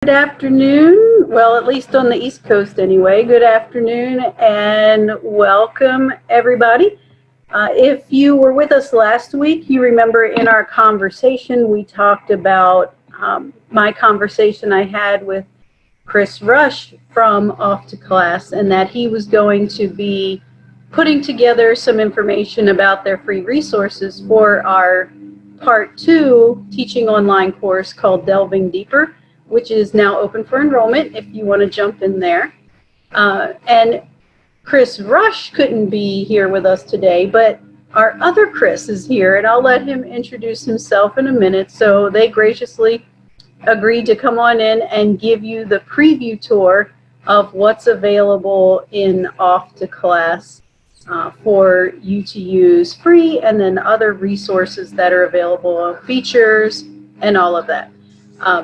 Good afternoon, well, at least on the East Coast anyway. Good afternoon and welcome, everybody. If you were with us last week, you remember in our conversation we talked about my conversation I had with Chris Rush from Off2Class, and that he was going to be putting together some information about their free resources for our Part 2 teaching online course called Delving Deeper, which is now open for enrollment if you want to jump in there. And Chris Rush couldn't be here with us today, but our other Chris is here, and I'll let him introduce himself in a minute. So they graciously agreed to come on in and give you the preview tour of what's available in Off2Class for you to use free, and then other resources that are available, features, and all of that.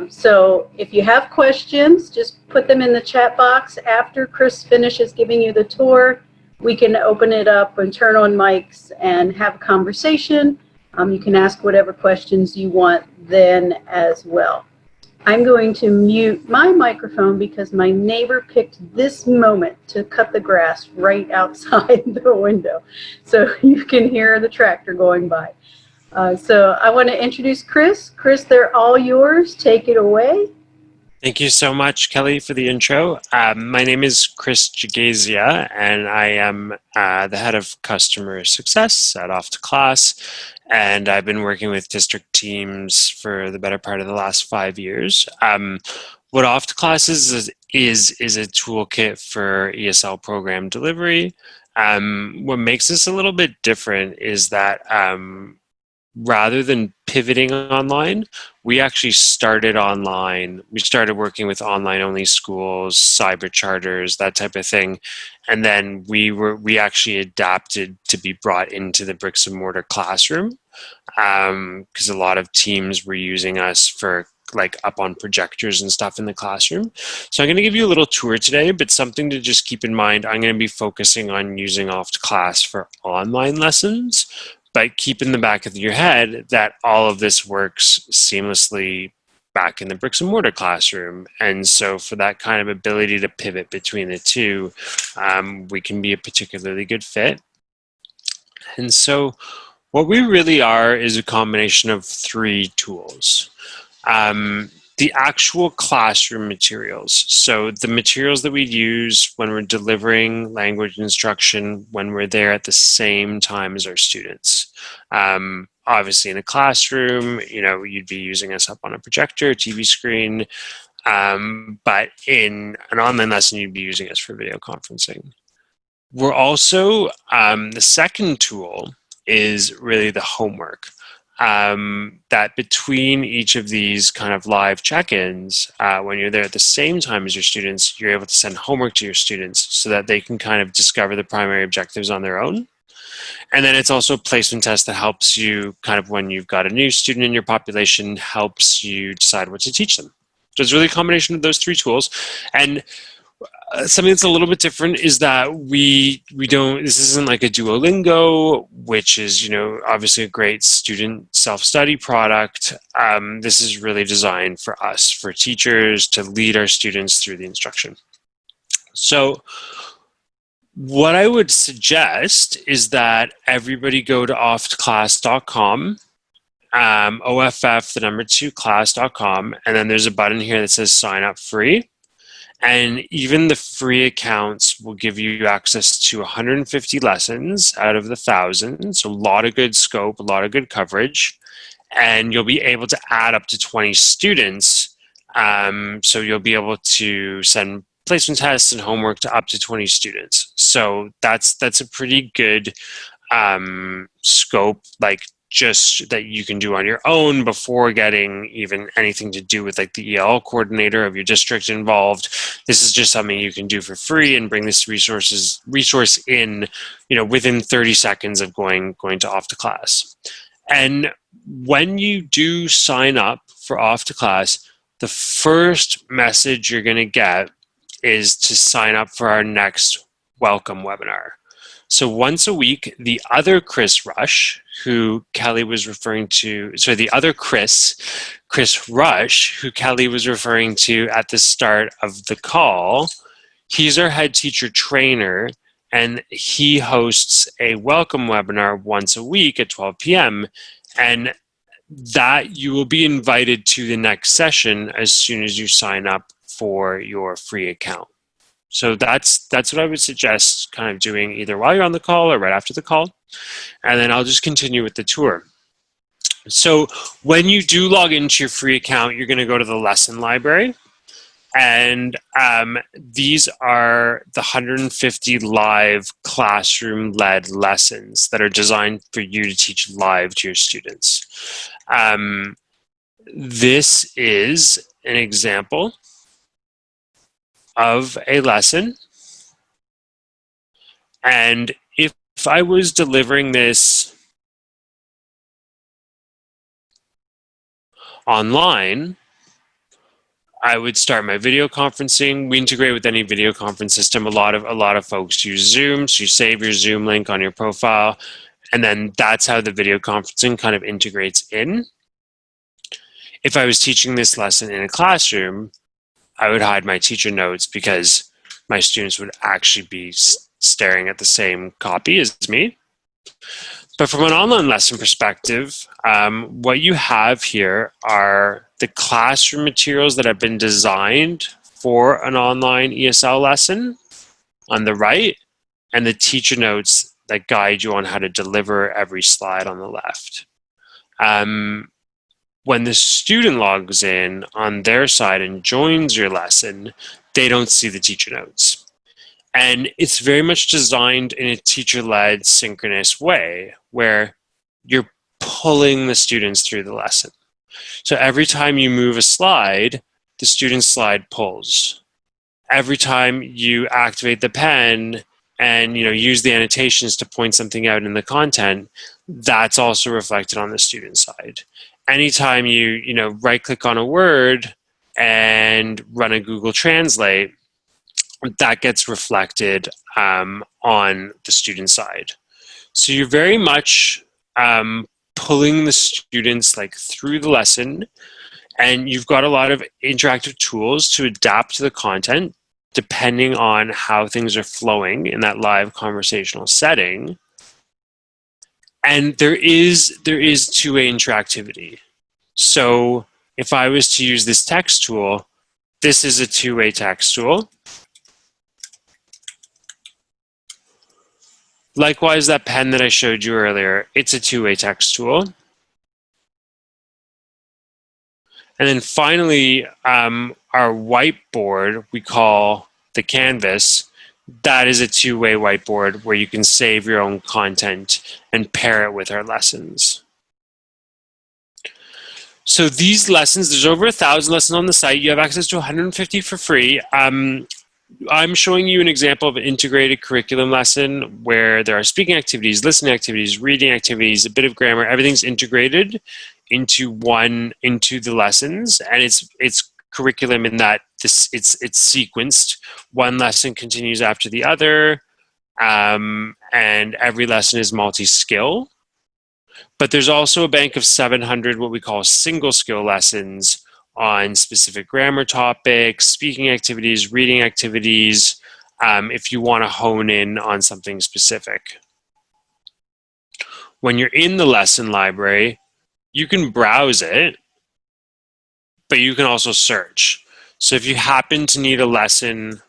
So if you have questions, just put them in the chat box. After Chris finishes giving you the tour, we can open it up and turn on mics and have a conversation. You can ask whatever questions you want then as well. I'm going to mute my microphone because my neighbor picked this moment to cut the grass right outside the window. So you can hear the tractor going by. So I want to introduce Chris. Chris, they're all yours. Take it away. Thank you so much, Kelly, for the intro. My name is Chris Jagazia, and I am the head of customer success at Off2Class. And I've been working with district teams for the better part of the last 5 years. What Off2Class is a toolkit for ESL program delivery. What makes this a little bit different is that rather than pivoting online, we actually started online. We started working with online-only schools, cyber charters, that type of thing, and then we actually adapted to be brought into the bricks and mortar classroom because a lot of teams were using us for like up on projectors and stuff in the classroom. So I'm going to give you a little tour today, but something to just keep in mind, I'm going to be focusing on using Off2Class for online lessons, but keep in the back of your head that all of this works seamlessly back in the bricks and mortar classroom. And so for that kind of ability to pivot between the two, we can be a particularly good fit. And so what we really are is a combination of 3 tools. The actual classroom materials. So the materials that we use when we're delivering language instruction, when we're there at the same time as our students. Obviously in a classroom, you'd be using us up on a projector, TV screen, but in an online lesson, you'd be using us for video conferencing. We're also, the second tool is really the homework. That between each of these kind of live check-ins, when you're there at the same time as your students, you're able to send homework to your students so that they can kind of discover the primary objectives on their own. And then it's also a placement test that helps you kind of when you've got a new student in your population, helps you decide what to teach them. So it's really a combination of those 3 tools. And something that's a little bit different is that we don't, this isn't like a Duolingo, which is, obviously a great student self-study product. This is really designed for us, for teachers to lead our students through the instruction. So what I would suggest is that everybody go to off2class.com, OFF, the number 2 class.com, and then there's a button here that says sign up free. And even the free accounts will give you access to 150 lessons out of the 1,000. So a lot of good scope, a lot of good coverage. And you'll be able to add up to 20 students. So you'll be able to send placement tests and homework to up to 20 students. So that's a pretty good scope, like just that you can do on your own before getting even anything to do with like the EL coordinator of your district involved. This is just something you can do for free and bring this resource in, within 30 seconds of going to Off2Class. And when you do sign up for Off2Class, the first message you're going to get is to sign up for our next welcome webinar. So once a week, the other Chris Rush, who Kelly was referring to, sorry, the other Chris Rush, who Kelly was referring to at the start of the call, he's our head teacher trainer, and he hosts a welcome webinar once a week at 12 p.m. And that you will be invited to the next session as soon as you sign up for your free account. So that's what I would suggest kind of doing either while you're on the call or right after the call. And then I'll just continue with the tour. So when you do log into your free account, you're going to go to the lesson library. And these are the 150 live classroom-led lessons that are designed for you to teach live to your students. This is an example of a lesson. And if I was delivering this online, I would start my video conferencing. We integrate with any video conference system. A lot of folks use Zoom, so you save your Zoom link on your profile, and then that's how the video conferencing kind of integrates in. If I was teaching this lesson in a classroom, I would hide my teacher notes because my students would actually be staring at the same copy as me. But from an online lesson perspective, what you have here are the classroom materials that have been designed for an online ESL lesson on the right, and the teacher notes that guide you on how to deliver every slide on the left. When the student logs in on their side and joins your lesson, they don't see the teacher notes. And it's very much designed in a teacher-led synchronous way where you're pulling the students through the lesson. So every time you move a slide, the student's slide pulls. Every time you activate the pen and use the annotations to point something out in the content, that's also reflected on the student side. Anytime you right-click on a word and run a Google Translate, that gets reflected on the student side. So you're very much pulling the students through the lesson, and you've got a lot of interactive tools to adapt to the content depending on how things are flowing in that live conversational setting. And there is two-way interactivity. So if I was to use this text tool, this is a two-way text tool. Likewise, that pen that I showed you earlier, it's a two-way text tool. And then finally, our whiteboard, we call the canvas, that is a two-way whiteboard where you can save your own content and pair it with our lessons. So these lessons, there's over 1,000 lessons on the site. You have access to 150 for free. I'm showing you an example of an integrated curriculum lesson where there are speaking activities, listening activities, reading activities, a bit of grammar. Everything's integrated into the lessons, and it's curriculum in that it's sequenced. One lesson continues after the other, and every lesson is multi-skill. But there's also a bank of 700 what we call single skill lessons on specific grammar topics, speaking activities, reading activities, if you want to hone in on something specific. When you're in the lesson library, you can browse it, but you can also search. So if you happen to need a lesson,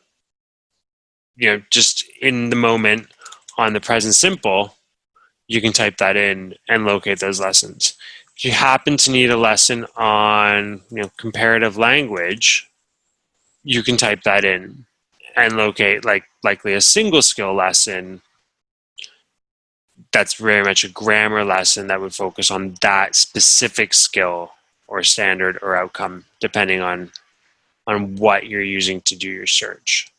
just in the moment on the present simple, you can type that in and locate those lessons. If you happen to need a lesson on comparative language, you can type that in and locate likely a single skill lesson that's very much a grammar lesson that would focus on that specific skill or standard or outcome, depending on what you're using to do your search.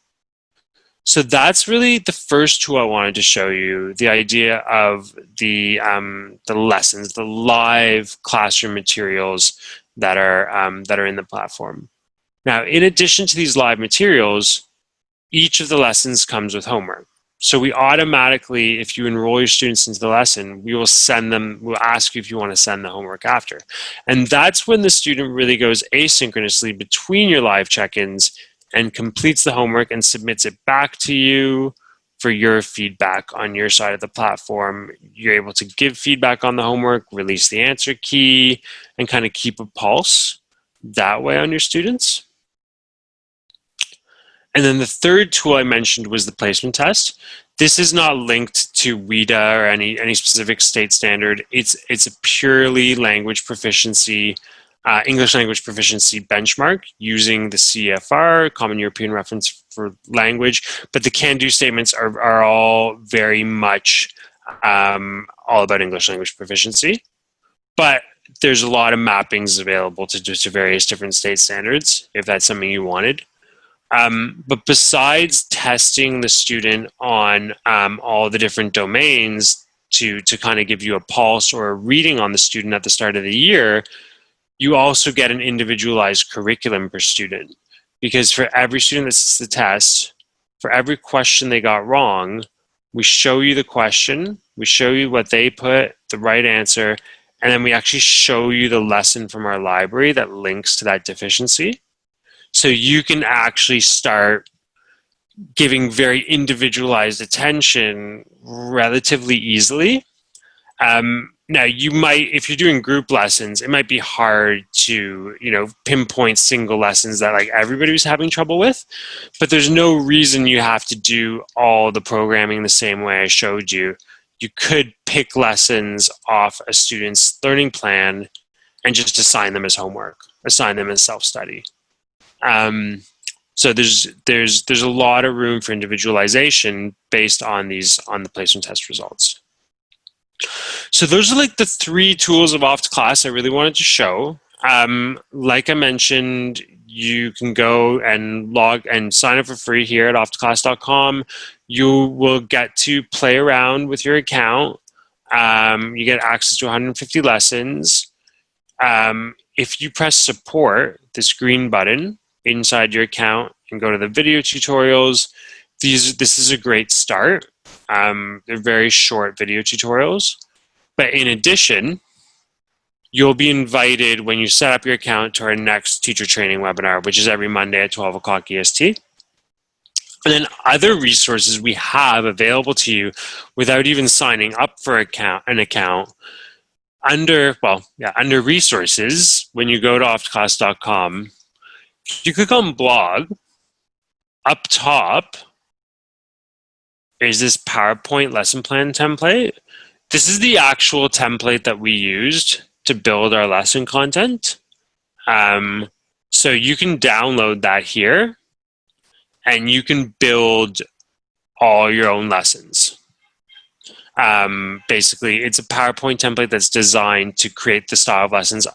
So that's really the first tool I wanted to show you, the idea of the lessons, the live classroom materials that are in the platform. Now, in addition to these live materials, each of the lessons comes with homework. So we automatically, if you enroll your students into the lesson, we will send them, we'll ask you if you want to send the homework after. And that's when the student really goes asynchronously between your live check-ins and completes the homework and submits it back to you for your feedback on your side of the platform. You're able to give feedback on the homework, release the answer key, and kind of keep a pulse that way on your students. And then the third tool I mentioned was the placement test. This is not linked to WIDA or any specific state standard. It's a purely language proficiency, English language proficiency benchmark using the CFR, Common European Reference for Language. But the can-do statements are all very much all about English language proficiency. But there's a lot of mappings available to various different state standards if that's something you wanted. But besides testing the student on all the different domains to kind of give you a pulse or a reading on the student at the start of the year, you also get an individualized curriculum per student. Because for every student that sits the test, for every question they got wrong, we show you the question, we show you what they put, the right answer, and then we actually show you the lesson from our library that links to that deficiency. So you can actually start giving very individualized attention relatively easily. Now you might, if you're doing group lessons, it might be hard to, pinpoint single lessons that like everybody was having trouble with, but there's no reason you have to do all the programming the same way I showed you. You could pick lessons off a student's learning plan and just assign them as homework, assign them as self-study. So there's a lot of room for individualization based on the placement test results. So those are like the three tools of Off2Class I really wanted to show. Like I mentioned, you can go and log and sign up for free here at off2class.com. You will get to play around with your account. You get access to 150 lessons. If you press support, this green button inside your account, and go to the video tutorials, this is a great start. They're very short video tutorials. But in addition, you'll be invited when you set up your account to our next teacher training webinar, which is every Monday at 12 o'clock EST. And then other resources we have available to you without even signing up for an account. Under resources, when you go to off2class.com, you click on blog. Up top is this PowerPoint lesson plan template. This is the actual template that we used to build our lesson content. So you can download that here and you can build all your own lessons. Basically, it's a PowerPoint template that's designed to create the style of lessons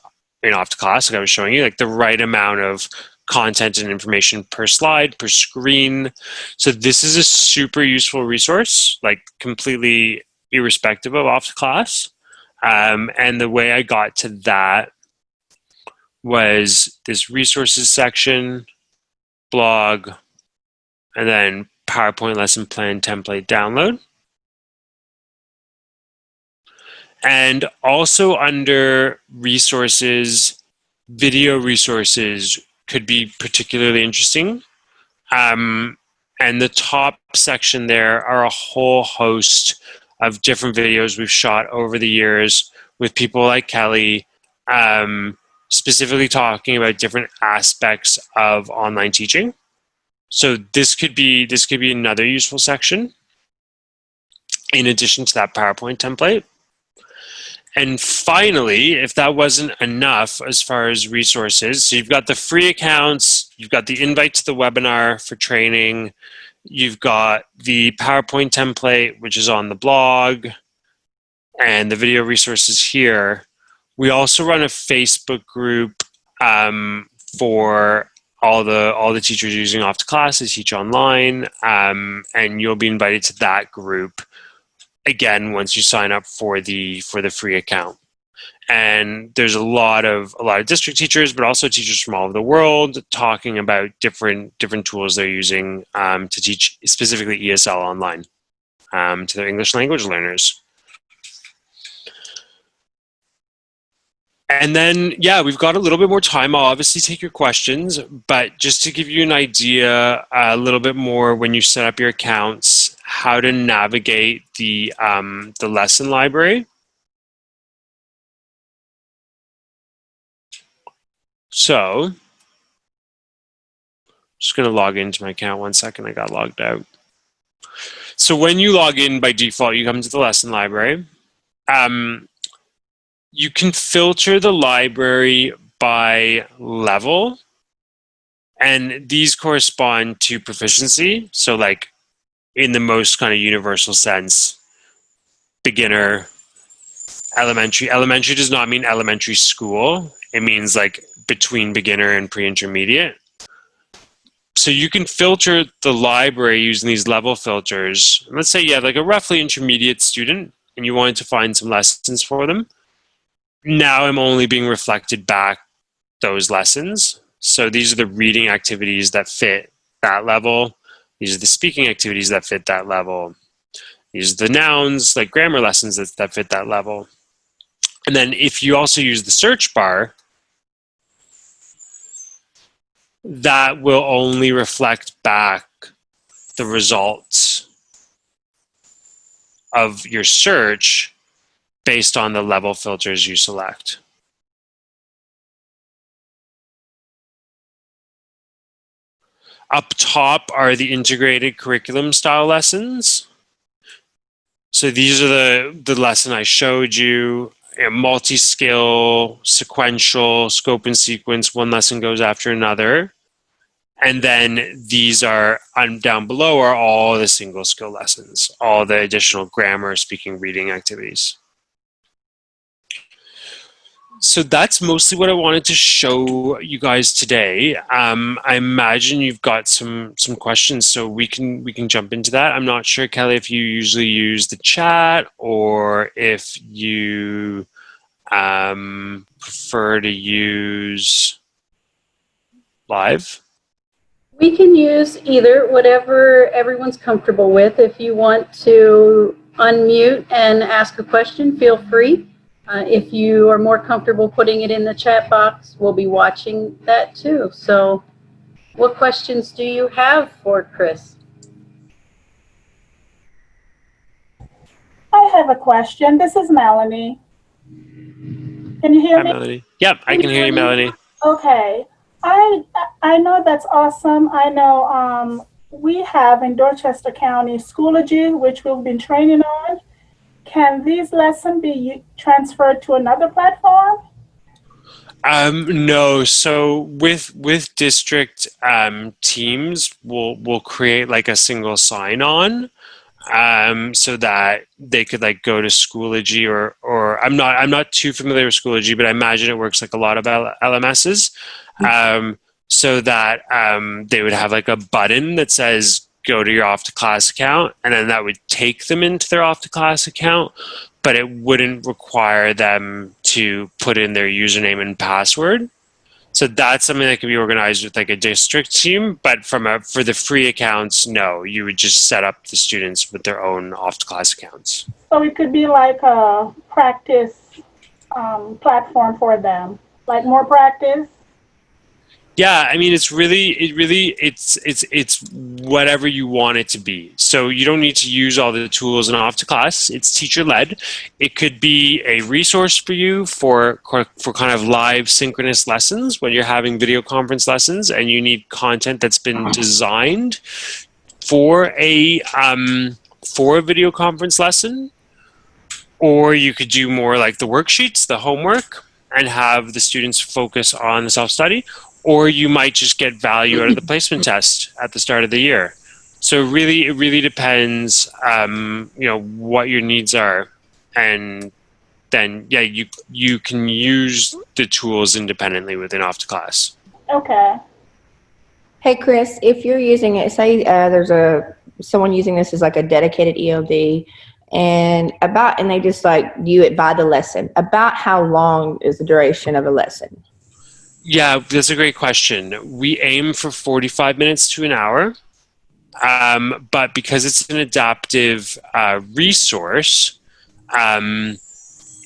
in Off2Class, like I was showing you, like the right amount of content and information per slide, per screen. So this is a super useful resource, like completely irrespective of Off2Class. And the way I got to that was this resources section, blog, and then PowerPoint lesson plan template download. And also under resources, video resources could be particularly interesting. And the top section there are a whole host of different videos we've shot over the years with people like Kelly, specifically talking about different aspects of online teaching. So this could be another useful section in addition to that PowerPoint template. And finally, if that wasn't enough as far as resources, so you've got the free accounts, you've got the invite to the webinar for training, you've got the PowerPoint template, which is on the blog, and the video resources here. We also run a Facebook group for all the teachers using Off2Class to teach online, and you'll be invited to that group again once you sign up for the free account. And there's a lot of district teachers, but also teachers from all over the world talking about different tools they're using to teach specifically ESL online. to their English language learners. And then, yeah, we've got a little bit more time. I'll obviously take your questions, but just to give you an idea a little bit more when you set up your accounts, how to navigate the lesson library. So, just going to log into my account 1 second. I got logged out. So when you log in by default, you come to the lesson library. You can filter the library by level, and these correspond to proficiency. So like in the most kind of universal sense, beginner, elementary. Elementary does not mean elementary school. It means like between beginner and pre-intermediate. So you can filter the library using these level filters. Let's say you have like a roughly intermediate student and you wanted to find some lessons for them. Now I'm only being reflected back those lessons. So these are the reading activities that fit that level. These are the speaking activities that fit that level. These are the nouns, like grammar lessons that fit that level. And then if you also use the search bar, that will only reflect back the results of your search based on the level filters you select. Up top are the integrated curriculum style lessons. So these are the lesson I showed you, multi-skill, sequential, scope and sequence, one lesson goes after another. And then these are, down below are all the single skill lessons, all the additional grammar, speaking, reading activities. So that's mostly what I wanted to show you guys today. I imagine you've got some questions, so we can jump into that. I'm not sure, Kelly, if you usually use the chat or if you prefer to use live. We can use either, whatever everyone's comfortable with. If you want to unmute and ask a question, feel free. If you are more comfortable putting it in the chat box, we'll be watching that too. So what questions do you have for Chris? I have a question. This is Melanie. Can you hear Hi, me? Melanie. Yep, I can hear you, Melanie. Okay. I know that's awesome. I know we have in Dorchester County Schoology, which we've been training on. Can these lessons be transferred to another platform? No. So with district teams, we'll create like a single sign-on, so that they could like go to Schoology or I'm not too familiar with Schoology, but I imagine it works like a lot of LMSs, so that they would have like a button that says go to your Off2Class account, and then that would take them into their Off2Class account, but it wouldn't require them to put in their username and password. So that's something that can be organized with like a district team, but for the free accounts, no, you would just set up the students with their own Off2Class accounts. So it could be like a practice platform for them, like more practice. Yeah, I mean, it's whatever you want it to be. So you don't need to use all the tools in Off2Class. It's teacher-led. It could be a resource for you for kind of live synchronous lessons when you're having video conference lessons and you need content that's been designed for a video conference lesson. Or you could do more like the worksheets, the homework, and have the students focus on the self-study. Or you might just get value out of the placement test at the start of the year. So really, it really depends, what your needs are, and then yeah, you can use the tools independently within Off2Class. Okay. Hey Chris, if you're using it, say there's someone using this as like a dedicated ELD, and they just like view it by the lesson. About how long is the duration of a lesson? Yeah, that's a great question. We aim for 45 minutes to an hour. But because it's an adaptive resource,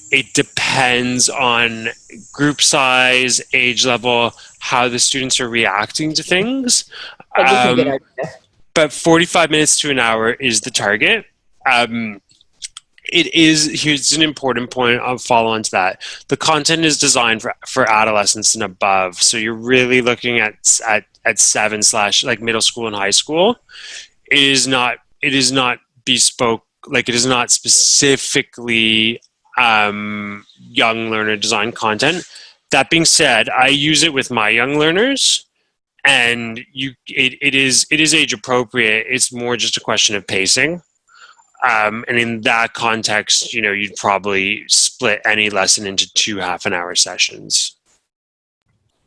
it depends on group size, age level, how the students are reacting to things. That gives me a good idea. But 45 minutes to an hour is the target. Here's an important point. I'll follow on to that. The content is designed for adolescents and above. So you're really looking at 7 / like middle school and high school. It is not bespoke, like it is not specifically young learner design content. That being said, I use it with my young learners, and it is age appropriate. It's more just a question of pacing. And in that context, you'd probably split any lesson into 2 half-an-hour sessions.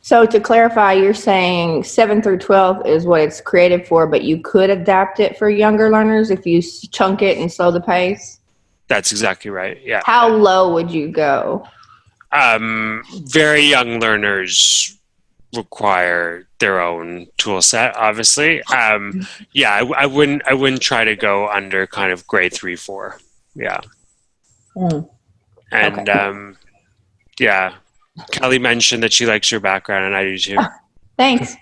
So to clarify, you're saying 7 through 12 is what it's created for, but you could adapt it for younger learners if you chunk it and slow the pace? That's exactly right, yeah. How low would you go? Very young learners require their own tool set, obviously. Yeah, I wouldn't try to go under kind of grade 3, 4. Yeah. And Okay. yeah, Kelly mentioned that she likes your background, and I do too. Thanks.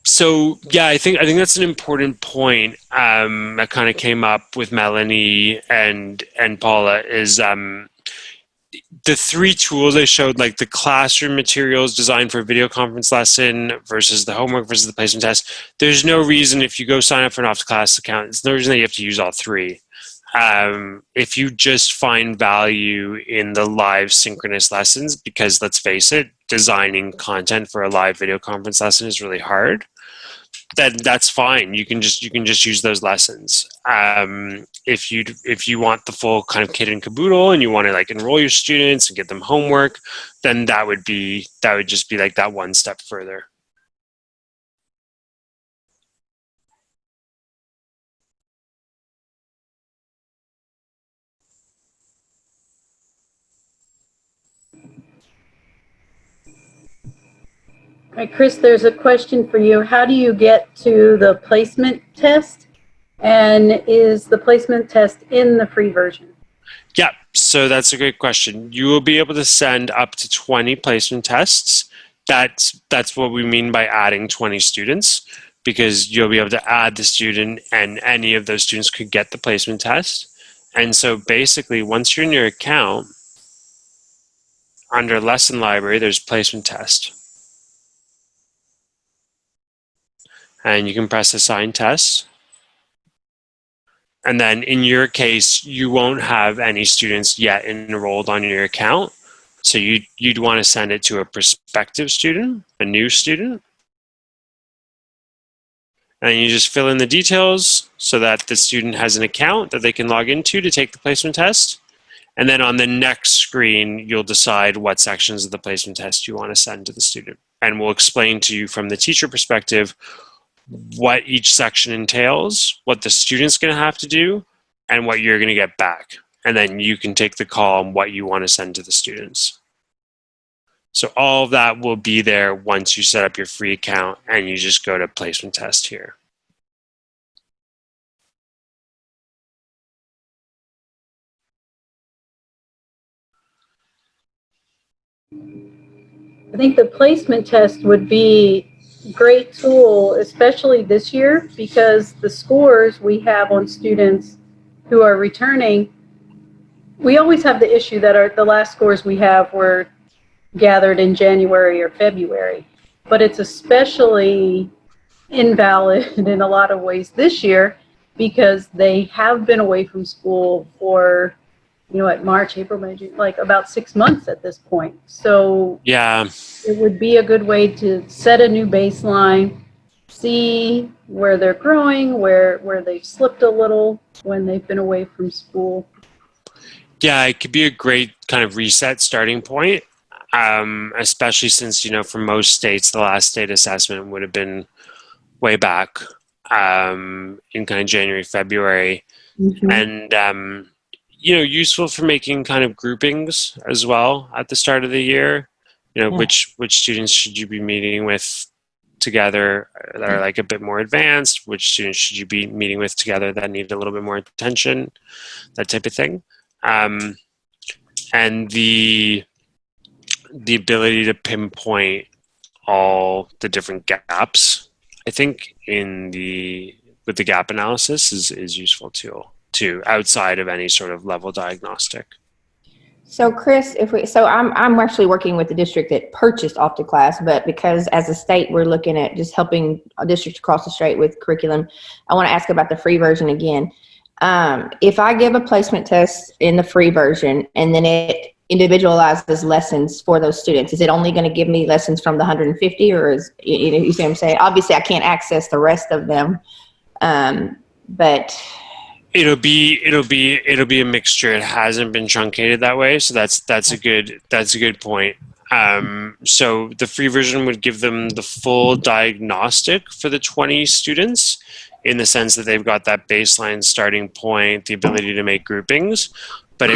So yeah, I think that's an important point that kind of came up with Melanie and Paula is the 3 tools I showed, like the classroom materials designed for a video conference lesson versus the homework versus the placement test. There's no reason, if you go sign up for an Off2Class account, there's no reason that you have to use all 3. If you just find value in the live synchronous lessons, because let's face it, designing content for a live video conference lesson is really hard, then that's fine. You can just use those lessons. If you want the full kind of kit and caboodle, and you want to like enroll your students and get them homework, then that would just be like that one step further. All right, Chris, there's a question for you. How do you get to the placement test? And is the placement test in the free version? Yeah, so that's a great question. You will be able to send up to 20 placement tests. That's what we mean by adding 20 students, because you'll be able to add the student, and any of those students could get the placement test. And so basically, once you're in your account, under lesson library, there's placement test. And you can press assign test. And then in your case, you won't have any students yet enrolled on your account. So you'd want to send it to a prospective student, a new student. And you just fill in the details so that the student has an account that they can log into to take the placement test. And then on the next screen, you'll decide what sections of the placement test you want to send to the student. And we'll explain to you from the teacher perspective what each section entails, what the student's going to have to do, and what you're going to get back. And then you can take the call on what you want to send to the students. So all of that will be there once you set up your free account and you just go to placement test here. I think the placement test would be a great tool, especially this year, because the scores we have on students who are returning, we always have the issue that the last scores we have were gathered in January or February. But it's especially invalid in a lot of ways this year because they have been away from school for, at March, April, May, June, like about 6 months at this point. So yeah, it would be a good way to set a new baseline, see where they're growing, where they've slipped a little when they've been away from school. Yeah, it could be a great kind of reset starting point, especially since, for most states, the last state assessment would have been way back in kind of January, February. Mm-hmm. And, useful for making kind of groupings as well at the start of the year. Which students should you be meeting with together that are like a bit more advanced? Which students should you be meeting with together that need a little bit more attention? That type of thing. And the ability to pinpoint all the different gaps, I think, with the gap analysis is useful too, outside of any sort of level diagnostic. So Chris, I'm actually working with the district that purchased Off2Class, but because as a state we're looking at just helping a district across the state with curriculum, I want to ask about the free version again. If I give a placement test in the free version and then it individualizes lessons for those students, is it only going to give me lessons from the 150, or is, you see what I'm saying? Obviously I can't access the rest of them, but it'll be a mixture. It hasn't been truncated that way, so that's a good point. So the free version would give them the full diagnostic for the 20 students, in the sense that they've got that baseline starting point, the ability to make groupings, but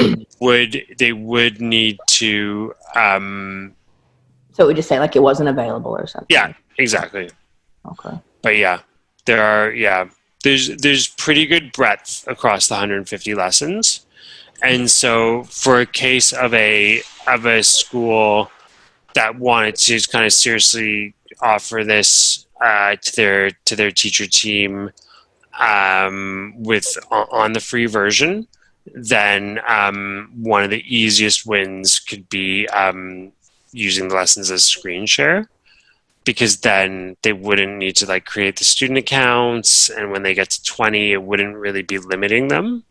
they would need to. So it would just say like it wasn't available or something. Yeah, exactly. Okay. But yeah, there's pretty good breadth across the 150 lessons, and so for a case of a school that wanted to kind of seriously offer this to their teacher team on the free version, then one of the easiest wins could be using the lessons as screen share, because then they wouldn't need to like create the student accounts, and when they get to 20 it wouldn't really be limiting them.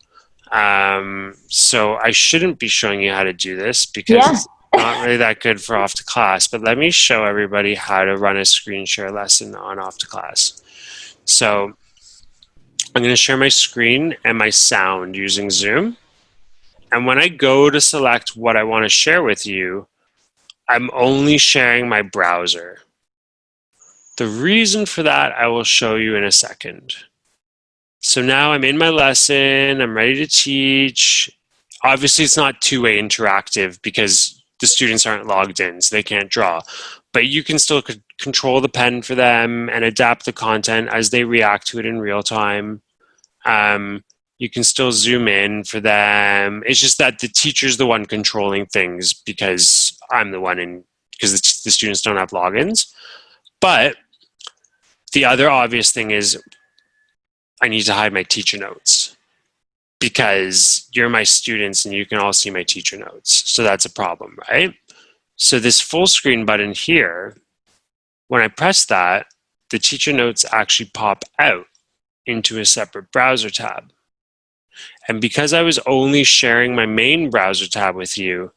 So I shouldn't be showing you how to do this because it's not really that good for Off2Class, but let me show everybody how to run a screen share lesson on Off2Class. So I'm going to share my screen and my sound using Zoom. And when I go to select what I want to share with you, I'm only sharing my browser. The reason for that I will show you in a second. So now I'm in my lesson, I'm ready to teach. Obviously it's not two-way interactive because the students aren't logged in, so they can't draw. But you can still control the pen for them and adapt the content as they react to it in real time. You can still zoom in for them. It's just that the teacher's the one controlling things because I'm the one because the students don't have logins. But the other obvious thing is I need to hide my teacher notes because you're my students and you can all see my teacher notes. So that's a problem, right? So this full screen button here, when I press that, the teacher notes actually pop out into a separate browser tab. And because I was only sharing my main browser tab with you,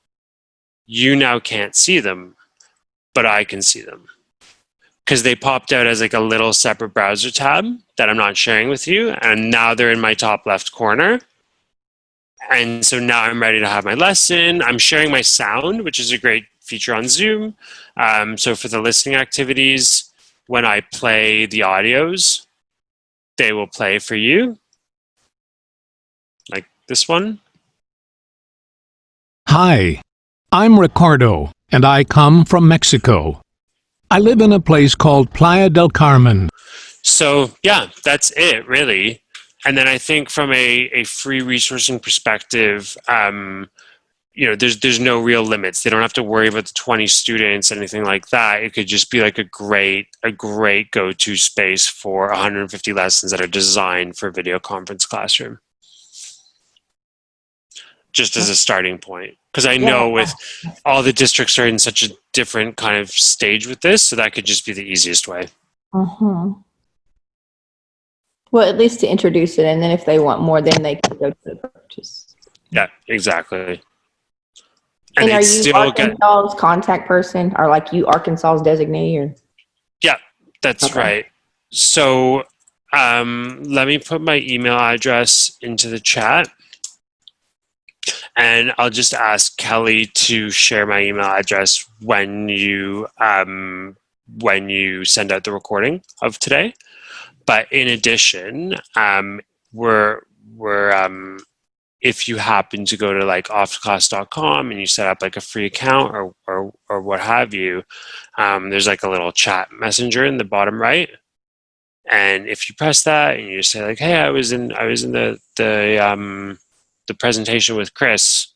you now can't see them, but I can see them. Because they popped out as like a little separate browser tab that I'm not sharing with you, and now they're in my top left corner. And so now I'm ready to have my lesson. I'm sharing my sound, which is a great feature on Zoom. So for the listening activities, when I play the audios, they will play for you, like this one. Hi, I'm Ricardo, and I come from Mexico. I live in a place called Playa del Carmen. So yeah, that's it really. And then I think from a free resourcing perspective, there's no real limits. They don't have to worry about the 20 students, anything like that. It could just be like a great go-to space for 150 lessons that are designed for a video conference classroom. Just as a starting point. Because I know with all the districts are in such a different kind of stage with this, so that could just be the easiest way. Well, at least to introduce it, and then if they want more, then they can go to the purchase. Yeah, exactly. And are you Arkansas's contact person, or like you Arkansas's designee? Or? Yeah, that's right. So let me put my email address into the chat. And I'll just ask Kelly to share my email address when you send out the recording of today. But in addition, we're if you happen to go to like off2class.com and you set up like a free account or what have you, there's like a little chat messenger in the bottom right. And if you press that and you say like, hey, I was in the presentation with Chris,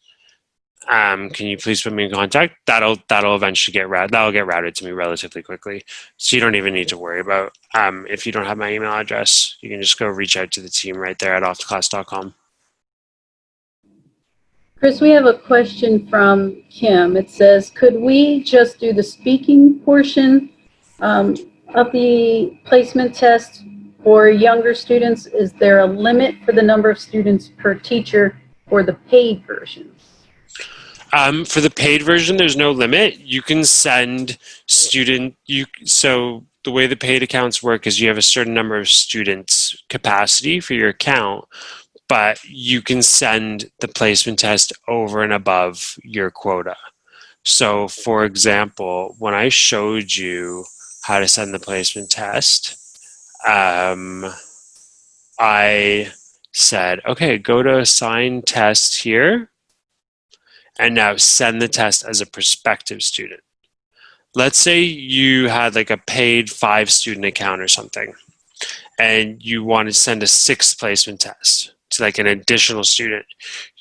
can you please put me in contact? That'll eventually get routed to me relatively quickly. So you don't even need to worry about if you don't have my email address. You can just go reach out to the team right there at off2class.com. Chris, we have a question from Kim. It says, could we just do the speaking portion of the placement test for younger students? Is there a limit for the number of students per teacher for the paid version? For the paid version, there's no limit. You can send so the way the paid accounts work is you have a certain number of students capacity for your account, but you can send the placement test over and above your quota. So for example, when I showed you how to send the placement test, I said, okay, go to assign test here, and now send the test as a prospective student. Let's say you had like a paid 5-student account or something, and you want to send a 6th placement test to like an additional student.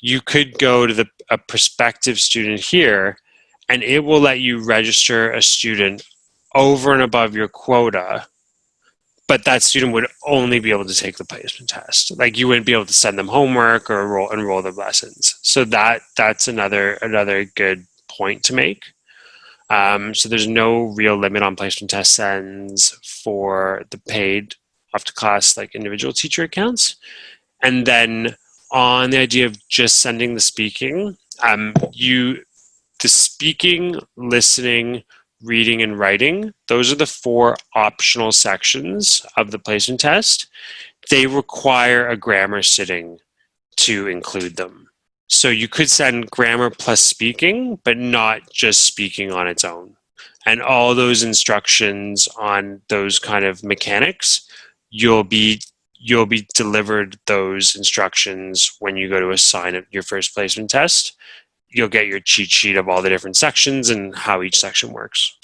You could go to a prospective student here, and it will let you register a student over and above your quota, but that student would only be able to take the placement test. Like you wouldn't be able to send them homework or enroll their lessons. So that's another good point to make. So there's no real limit on placement test sends for the paid Off2Class like individual teacher accounts. And then on the idea of just sending the speaking, the speaking, listening, reading, and writing, those are the 4 optional sections of the placement test. They require a grammar sitting to include them. So you could send grammar plus speaking, but not just speaking on its own. And all those instructions on those kind of mechanics, you'll be delivered those instructions when you go to assign your first placement test. You'll get your cheat sheet of all the different sections and how each section works.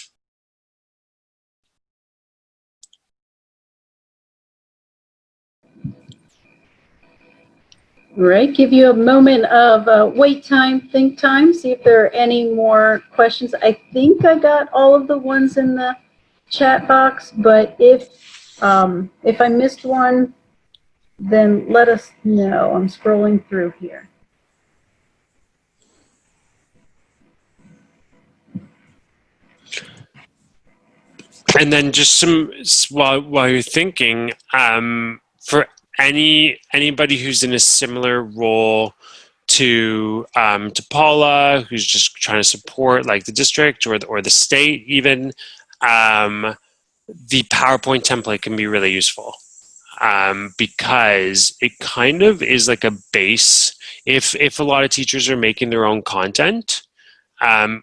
All right, give you a moment of wait time, think time, see if there are any more questions. I think I got all of the ones in the chat box, but if I missed one, then let us know. I'm scrolling through here. And then just while you're thinking, for anybody who's in a similar role to Paula, who's just trying to support like the district or the state even, the PowerPoint template can be really useful because it kind of is like a base. If a lot of teachers are making their own content,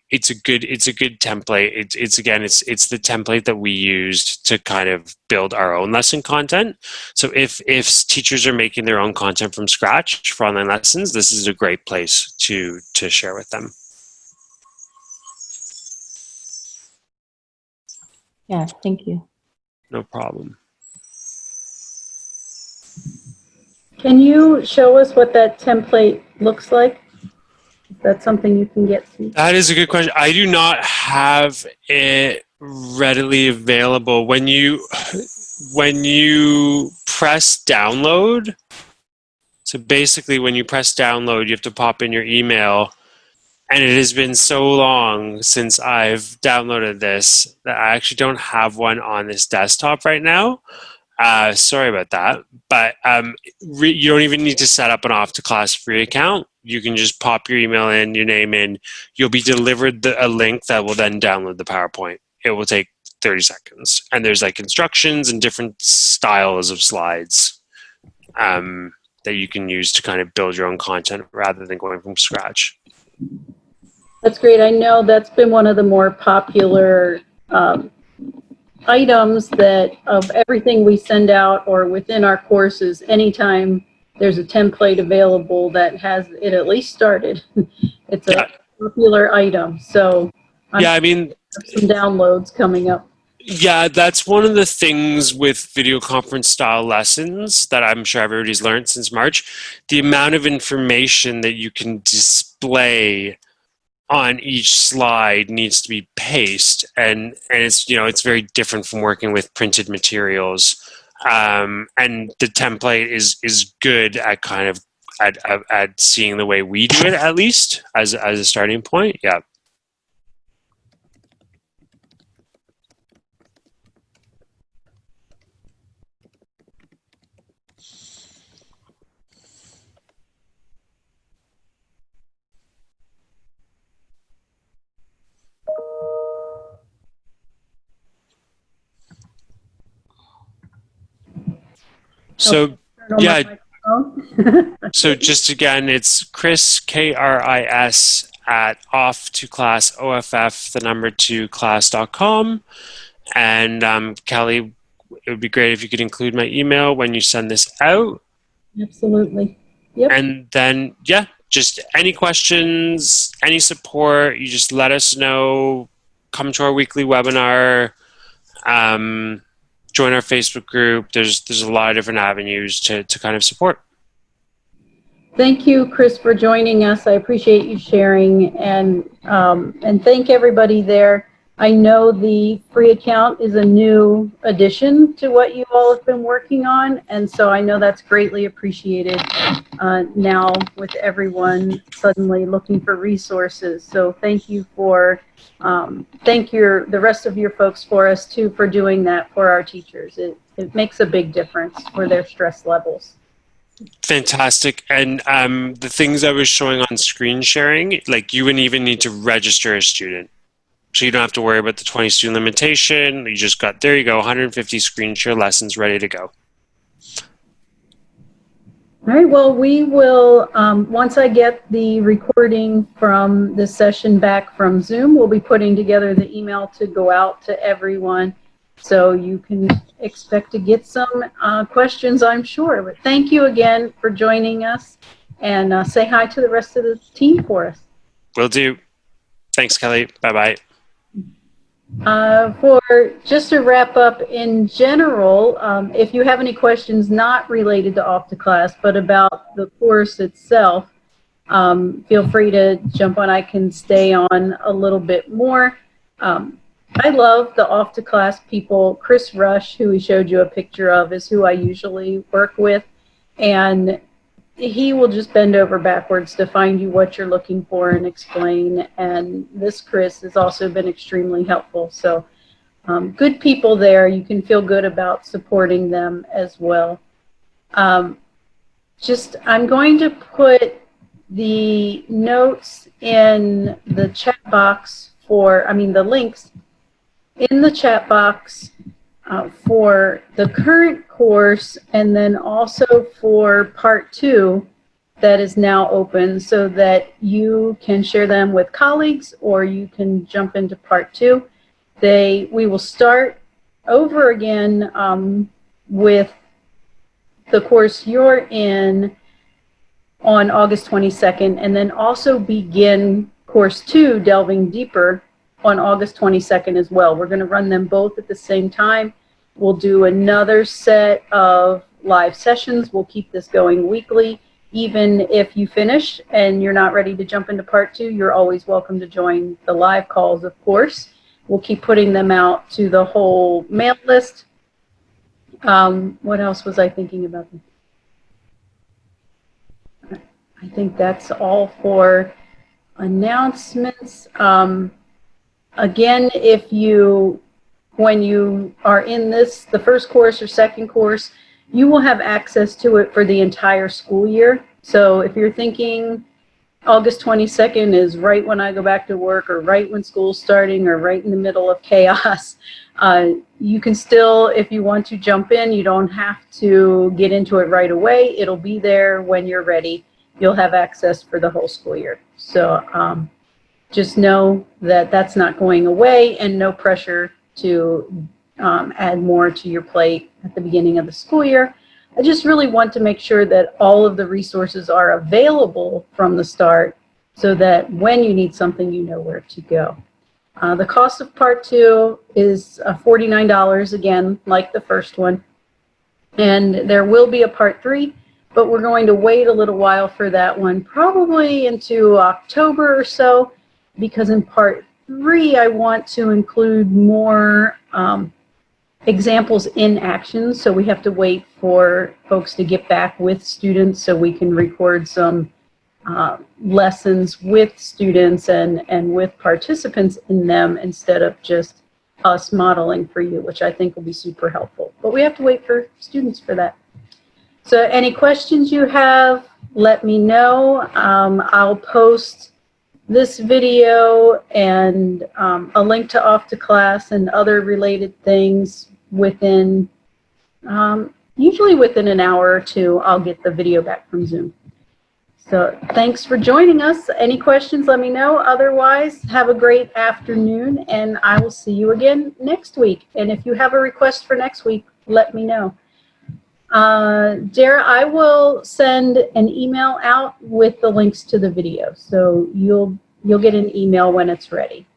it's a good template. It's the template that we used to kind of build our own lesson content. So if teachers are making their own content from scratch for online lessons, this is a great place to share with them. Yeah, thank you. No problem. Can you show us what that template looks like? Is that something you can get to? That is a good question. I do not have it readily available. When you press download, so basically when you press download, you have to pop in your email, and it has been so long since I've downloaded this that I actually don't have one on this desktop right now. Sorry about that, but you don't even need to set up an Off2Class free account. You can just pop your email in, your name in. You'll be delivered a link that will then download the PowerPoint. It will take 30 seconds. And there's like instructions and different styles of slides that you can use to kind of build your own content rather than going from scratch. That's great. I know that's been one of the more popular items that of everything we send out or within our courses. Anytime there's a template available that has it at least started. It's a Yeah. popular item, so I'm Yeah, I mean, some downloads coming up. yeah, that's one of the things with video conference style lessons that I'm sure everybody's learned since March. The amount of information that you can display on each slide needs to be paced, and it's, you know, it's very different from working with printed materials. And the template is good at kind of at seeing the way we do it, at least as a starting point. Yeah. So Turn on my yeah, microphone. so just again, it's Chris, KRIS, at Off2Class, OFF, the number 2 class.com. And Kelly, it would be great if you could include my email when you send this out. Absolutely. Yep. And then, yeah, just any questions, any support, you just let us know. Come to our weekly webinar. Join our Facebook group. There's a lot of different avenues to kind of support. Thank you, Chris, for joining us. I appreciate you sharing, and thank everybody there. I know the free account is a new addition to what you all have been working on, and so I know that's greatly appreciated now with everyone suddenly looking for resources. So thank you for the rest of your folks for us too for doing that for our teachers. It makes a big difference for their stress levels. Fantastic. And the things I was showing on screen sharing, like you wouldn't even need to register a student. So you don't have to worry about the 20 student limitation. You just got, there you go, 150 screen share lessons ready to go. All right, well, we will, once I get the recording from this session back from Zoom, we'll be putting together the email to go out to everyone. So you can expect to get some questions, I'm sure. But thank you again for joining us, and say hi to the rest of the team for us. Will do. Thanks, Kelly. Bye-bye. For just to wrap up in general, if you have any questions not related to Off2Class, but about the course itself, feel free to jump on. I can stay on a little bit more. I love the Off2Class people. Chris Rush, who we showed you a picture of, is who I usually work with, and he will just bend over backwards to find you what you're looking for and explain. And this Chris has also been extremely helpful. So good people there. You can feel good about supporting them as well. I'm going to put the notes in the chat box the links in the chat box for the current course, and then also for part 2 that is now open, so that you can share them with colleagues or you can jump into part 2. We will start over again with the course you're in on August 22nd, and then also begin course 2, Delving Deeper, on August 22nd as well. We're going to run them both at the same time. We'll do another set of live sessions. We'll keep this going weekly. Even if you finish and you're not ready to jump into part 2, you're always welcome to join the live calls, of course. We'll keep putting them out to the whole mail list. What else was I thinking about? I think that's all for announcements. Again, when you are in the first course or second course, you will have access to it for the entire school year. So if you're thinking August 22nd is right when I go back to work, or right when school's starting, or right in the middle of chaos, you can still, if you want to jump in, you don't have to get into it right away. It'll be there when you're ready. You'll have access for the whole school year. So just know that that's not going away, and no pressure to add more to your plate at the beginning of the school year. I just really want to make sure that all of the resources are available from the start so that when you need something, you know where to go. The cost of Part 2 is $49, again, like the first one. And there will be a Part 3, but we're going to wait a little while for that one, probably into October or so, because in Part 3, I want to include more examples in action. So we have to wait for folks to get back with students so we can record some lessons with students and with participants in them instead of just us modeling for you, which I think will be super helpful. But we have to wait for students for that. So any questions you have, let me know. I'll post this video and a link to Off2Class and other related things within, usually within an hour or two, I'll get the video back from Zoom. So thanks for joining us. Any questions, let me know. Otherwise, have a great afternoon, and I will see you again next week. And if you have a request for next week, let me know. Dara, I will send an email out with the links to the video. So you'll get an email when it's ready.